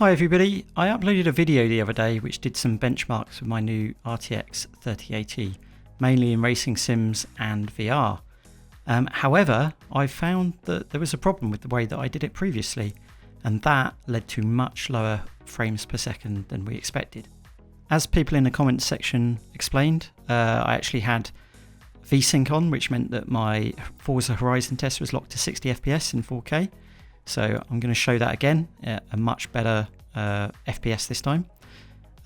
Hi everybody, I uploaded a video the other day which did some benchmarks with my new RTX 3080, mainly in racing sims and VR. However, I found that there was a problem with the way that I did it previously, and that led to much lower frames per second than we expected. As people in the comments section explained, I actually had VSync on, which meant that my Forza Horizon test was locked to 60 FPS in 4K. So I'm going to show that again, a much better FPS this time.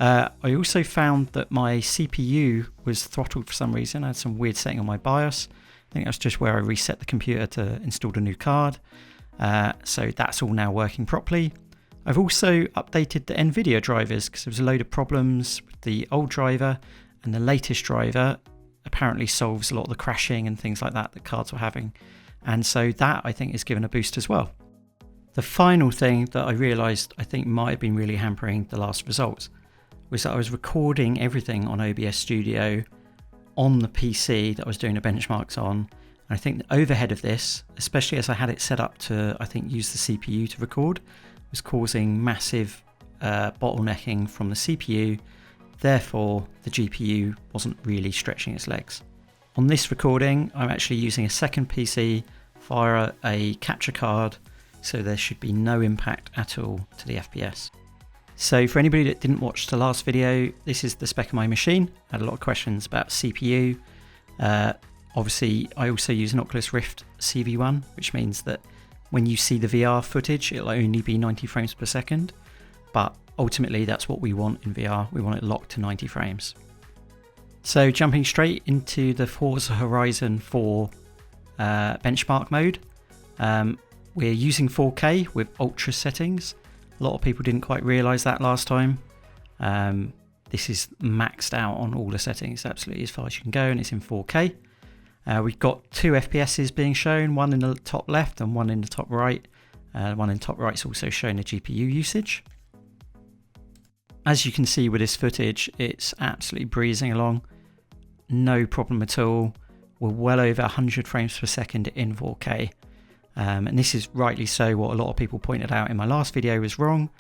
I also found that my CPU was throttled for some reason. I had some weird setting on my BIOS. I think that's just where I reset the computer to install a new card. So that's all now working properly. I've also updated the Nvidia drivers because there was a load of problems with the old driver, and the latest driver apparently solves a lot of the crashing and things like that cards were having. And so that I think is given a boost as well. The final thing that I realised I think might have been really hampering the last results was that I was recording everything on OBS Studio on the PC that I was doing the benchmarks on. And I think the overhead of this, especially as I had it set up to, I think, use the CPU to record, was causing massive bottlenecking from the CPU. Therefore, the GPU wasn't really stretching its legs. On this recording, I'm actually using a second PC via a capture card, so there should be no impact at all to the FPS. So for anybody that didn't watch the last video, this is the spec of my machine. I had a lot of questions about CPU. Obviously, I also use an Oculus Rift CV1, which means that when you see the VR footage, it'll only be 90 frames per second. But ultimately, that's what we want in VR. We want it locked to 90 frames. So jumping straight into the Forza Horizon 4 benchmark mode. We're using 4K with ultra settings. A lot of people didn't quite realise that last time. This is maxed out on all the settings, absolutely as far as you can go, and it's in 4K. We've got two FPSs being shown, one in the top left and one in the top right. One in the top right is also showing the GPU usage. As you can see with this footage, it's absolutely breezing along. No problem at all. We're well over 100 frames per second in 4K. And this is rightly so. What a lot of people pointed out in my last video was wrong,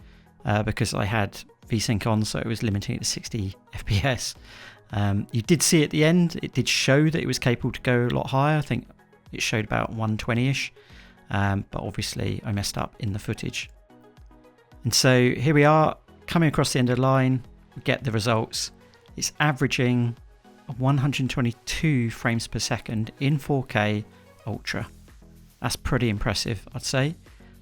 because I had VSync on, so it was limiting it to 60 FPS. You did see at the end, it did show that it was capable to go a lot higher. I think it showed about 120-ish, but obviously I messed up in the footage. And so here we are, coming across the end of the line, we get the results. It's averaging 122 frames per second in 4K Ultra. That's pretty impressive, I'd say.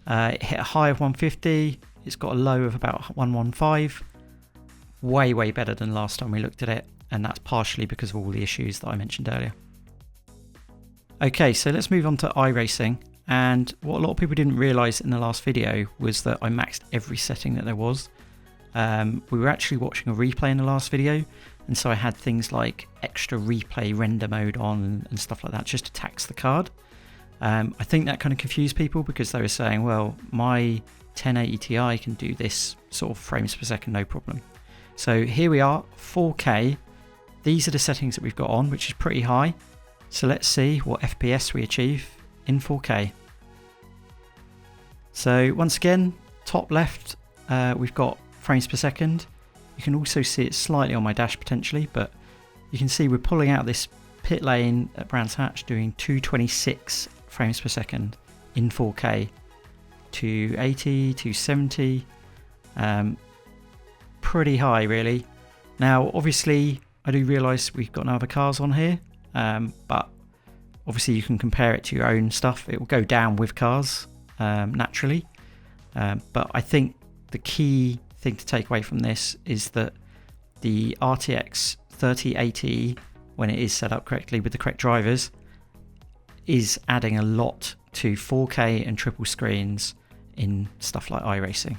It hit a high of 150. It's got a low of about 115. Way better than last time we looked at it. And that's partially because of all the issues that I mentioned earlier. Okay, so let's move on to iRacing. And what a lot of people didn't realise in the last video was that I maxed every setting that there was. We were actually watching a replay in the last video. And so I had things like extra replay render mode on and stuff like that just to tax the card. I think that kind of confused people because they were saying, well, my 1080 Ti can do this sort of frames per second, no problem. So here we are, 4K. These are the settings that we've got on, which is pretty high. So let's see what FPS we achieve in 4K. So once again, top left, we've got frames per second. You can also see it slightly on my dash potentially, but you can see we're pulling out this pit lane at Brands Hatch doing 226 frames per second in 4K, 280, 270, pretty high really. Now obviously I do realise we've got no other cars on here, but obviously you can compare it to your own stuff. It will go down with cars naturally, but I think the key thing to take away from this is that the RTX 3080, when it is set up correctly with the correct drivers, is adding a lot to 4K and triple screens in stuff like iRacing.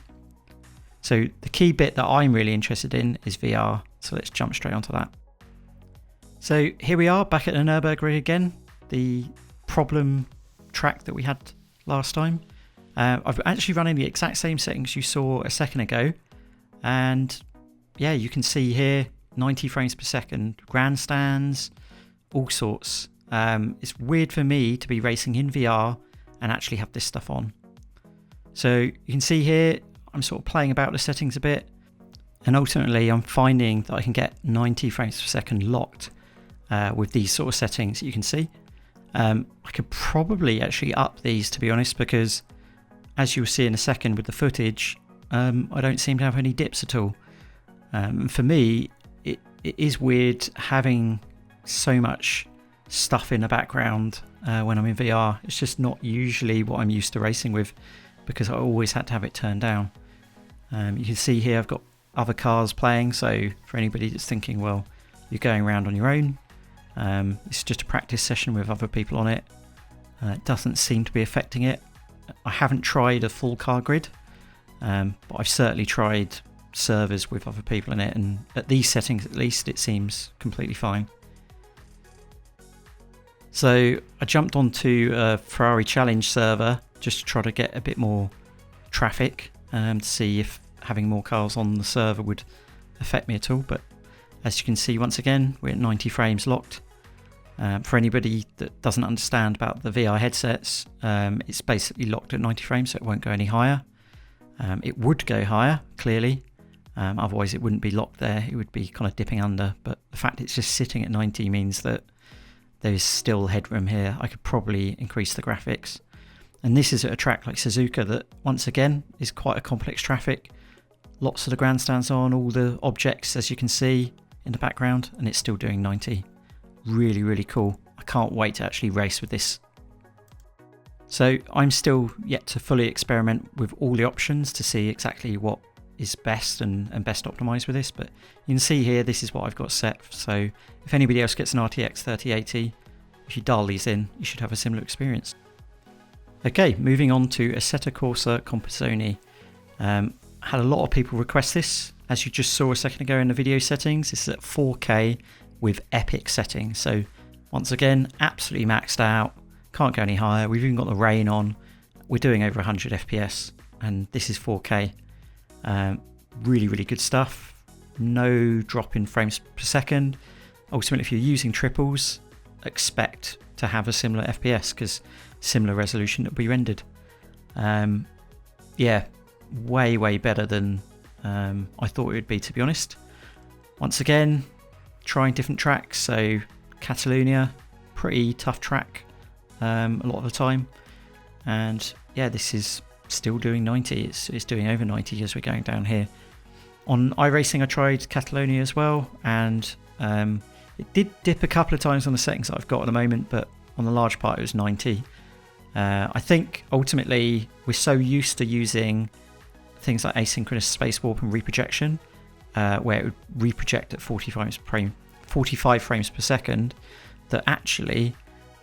So the key bit that I'm really interested in is VR, so let's jump straight onto that. So here we are back at the Nürburgring again, the problem track that we had last time. I've actually running the exact same settings you saw a second ago, and yeah, you can see here 90 frames per second, grandstands, all sorts. It's weird for me to be racing in VR and actually have this stuff on. So you can see here, I'm sort of playing about the settings a bit, and ultimately I'm finding that I can get 90 frames per second locked with these sort of settings that you can see. I could probably actually up these, to be honest, because as you'll see in a second with the footage, I don't seem to have any dips at all. For me, it is weird having so much stuff in the background when I'm in VR. It's just not usually what I'm used to racing with, because I always had to have it turned down. You can see here I've got other cars playing, so for anybody that's thinking, well, you're going around on your own, it's just a practice session with other people on it. It doesn't seem to be affecting it. I haven't tried a full car grid, but I've certainly tried servers with other people in it, and at these settings at least it seems completely fine. So I jumped onto a Ferrari Challenge server just to try to get a bit more traffic, to see if having more cars on the server would affect me at all. But as you can see, once again, we're at 90 frames locked. For anybody that doesn't understand about the VR headsets, it's basically locked at 90 frames, so it won't go any higher. It would go higher, clearly, otherwise it wouldn't be locked there, it would be kind of dipping under, but the fact it's just sitting at 90 means that there is still headroom here. I could probably increase the graphics. And this is at a track like Suzuka that, once again, is quite a complex traffic. Lots of the grandstands on, all the objects, as you can see in the background, and it's still doing 90. Really, really cool. I can't wait to actually race with this. So I'm still yet to fully experiment with all the options to see exactly what is best and best optimized with this, but you can see here this is what I've got set. So if anybody else gets an RTX 3080, if you dial these in, you should have a similar experience. Okay, moving on to Assetto Corsa Competizone. Had a lot of people request this, as you just saw a second ago in the video settings. This is at 4K with epic settings. So once again, absolutely maxed out, can't go any higher. We've even got the rain on. We're doing over 100 FPS, and this is 4K. Really, really good stuff. No drop in frames per second. Ultimately, if you're using triples, expect to have a similar FPS, because similar resolution that will be rendered. Yeah, way better than I thought it would be, to be honest. Once again, trying different tracks. So Catalonia, pretty tough track a lot of the time, and yeah, this is still doing 90. It's doing over 90 as we're going down here. On iRacing I tried Catalonia as well, and it did dip a couple of times on the settings that I've got at the moment, but on the large part it was 90. I think ultimately we're so used to using things like asynchronous space warp and reprojection, where it would reproject at 45 frames per second, that actually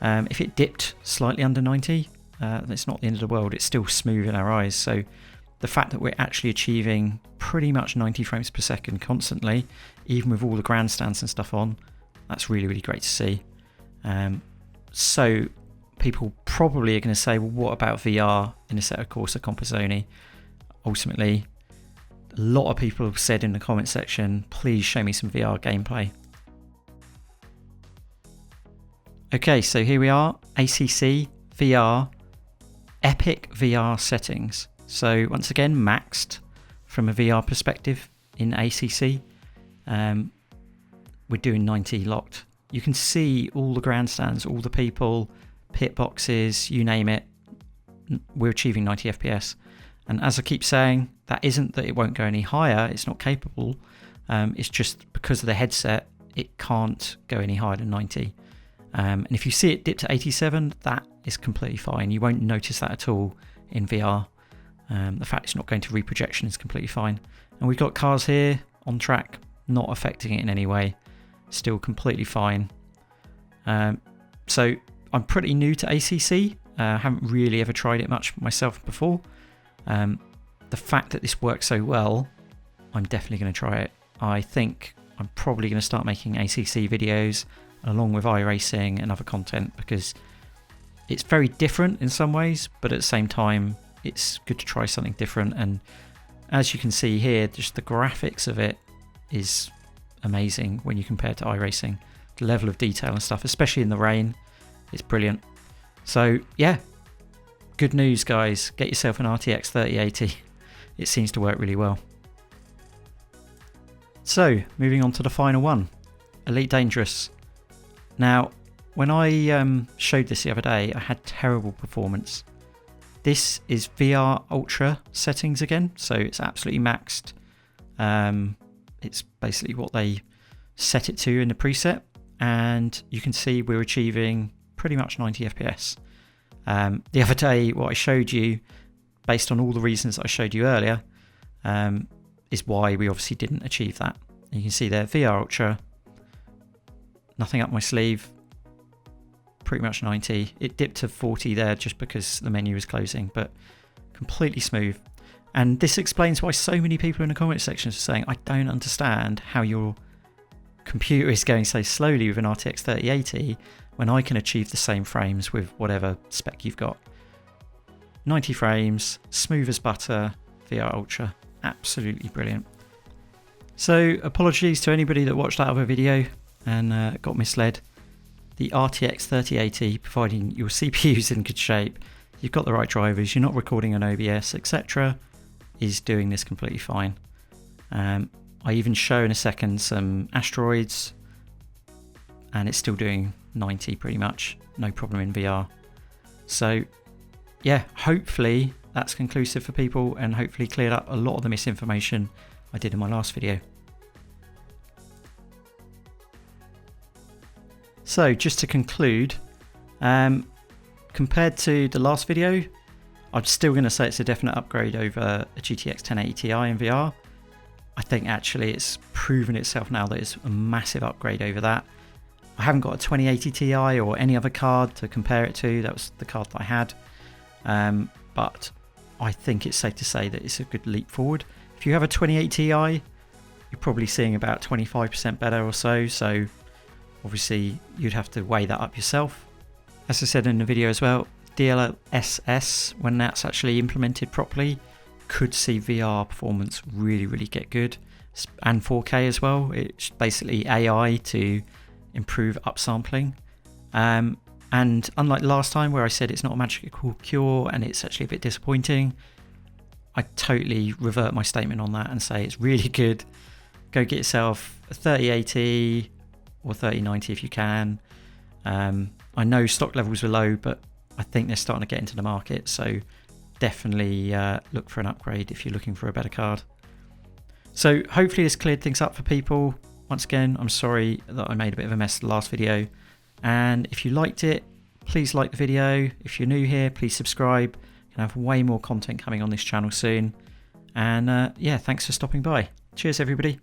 if it dipped slightly under 90, it's not the end of the world. It's still smooth in our eyes. So the fact that we're actually achieving pretty much 90 frames per second constantly, even with all the grandstands and stuff on, that's really, really great to see. So people probably are going to say, well, what about VR in Assetto Corsa Competizone? Ultimately, a lot of people have said in the comment section, please show me some VR gameplay. Okay, so here we are, ACC VR, epic VR settings. So once again, maxed from a VR perspective in ACC. We're doing 90 locked. You can see all the grandstands, all the people, pit boxes, you name it. We're achieving 90 FPS. And as I keep saying, that isn't that it won't go any higher, it's not capable. It's just because of the headset, it can't go any higher than 90. And if you see it dip to 87, that is completely fine. You won't notice that at all in VR. The fact it's not going to reprojection is completely fine. And we've got cars here on track, not affecting it in any way. Still completely fine. So I'm pretty new to ACC. Haven't really ever tried it much myself before. The fact that this works so well, I'm definitely going to try it. I think I'm probably going to start making ACC videos along with iRacing and other content, because it's very different in some ways, but at the same time it's good to try something different. And as you can see here, just the graphics of it is amazing when you compare it to iRacing. The level of detail and stuff, especially in the rain, it's brilliant. So yeah, good news guys, get yourself an RTX 3080. it seems to work really well. So moving on to the final one, Elite Dangerous. Now when I showed this the other day, I had terrible performance. This is VR Ultra settings again, so it's absolutely maxed. It's basically what they set it to in the preset, and you can see we're achieving pretty much 90 FPS. The other day, what I showed you, based on all the reasons that I showed you earlier, is why we obviously didn't achieve that. And you can see there, VR Ultra, nothing up my sleeve, pretty much 90. It dipped to 40 there just because the menu was closing, but completely smooth. And this explains why so many people in the comment section are saying, I don't understand how your computer is going so slowly with an RTX 3080 when I can achieve the same frames with whatever spec you've got. 90 frames, smooth as butter, VR Ultra, absolutely brilliant. So apologies to anybody that watched that other video and got misled. The RTX 3080, providing your CPU's in good shape, you've got the right drivers, you're not recording on OBS, etc., is doing this completely fine. I even show in a second some asteroids, and it's still doing 90 pretty much, no problem in VR. So yeah, hopefully that's conclusive for people and hopefully cleared up a lot of the misinformation I did in my last video. So just to conclude, compared to the last video, I'm still going to say it's a definite upgrade over a GTX 1080 Ti in VR. I think actually it's proven itself now that it's a massive upgrade over that. I haven't got a 2080 Ti or any other card to compare it to. That was the card that I had. But I think it's safe to say that it's a good leap forward. If you have a 2080 Ti, you're probably seeing about 25% better or so. So obviously you'd have to weigh that up yourself. As I said in the video as well, DLSS, when that's actually implemented properly, could see VR performance really get good, and 4K as well. It's basically AI to improve upsampling. And unlike last time where I said it's not a magical cure and it's actually a bit disappointing, I totally revert my statement on that and say it's really good. Go get yourself a 3080 or 3090 if you can. I know stock levels are low, but I think they're starting to get into the market, so definitely look for an upgrade if you're looking for a better card. So hopefully this cleared things up for people. Once again, I'm sorry that I made a bit of a mess the last video, and if you liked it, please like the video. If you're new here, please subscribe. We're gonna have way more content coming on this channel soon, and yeah, thanks for stopping by. Cheers everybody.